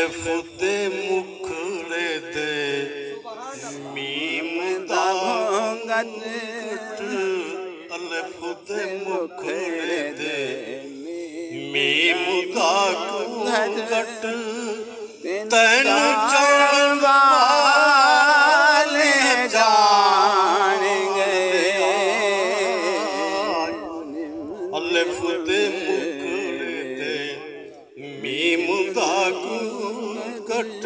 अलिफ दे मुखड़े दे मीम दा घट अलिफ दे मुखड़े दे मीम दा घट तैनू जान वाले जानेंगे अलिफ दे मुखड़े दे मीम दा घट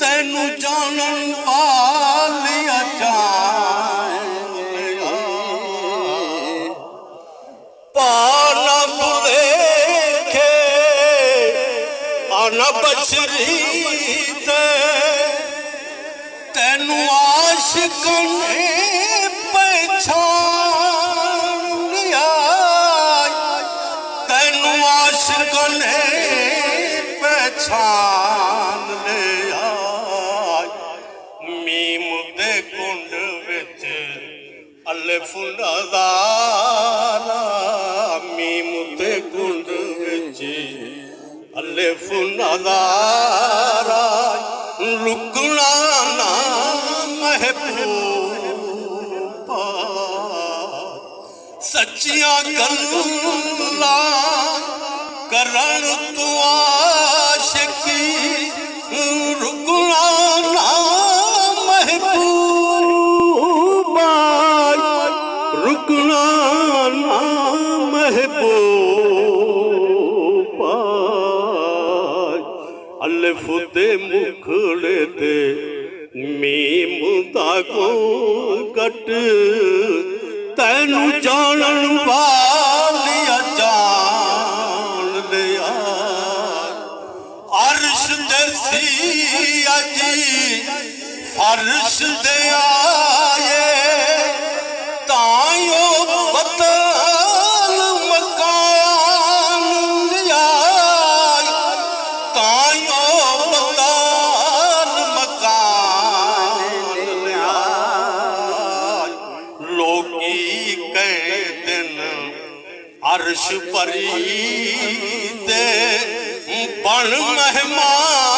तैनू जानन वाले जानेंगे पाना बुलेखे आना बछरी तेनू आशिकों ने पहचान लिया तेनू आशिकों ने पहचान लिया मीम दे कुंड विच अलिफ नज़ारा मीम दे कुंड विच अलिफ नज़ारा रुकना ना महबूबा सच्चियां गल्लां करन तू आशिकी रुकना ना महबूबा रुकना ना महबूबा अलिफ दे मुखड़े दे मीम दा घट तैनू जानन वालिया जान लिया अर्श दे सी अजी फर्श दे आए तायो बतल मकान लिया तायो बतल मकान लिया लोगी कह दिन अर्श परी दे बन मेहमान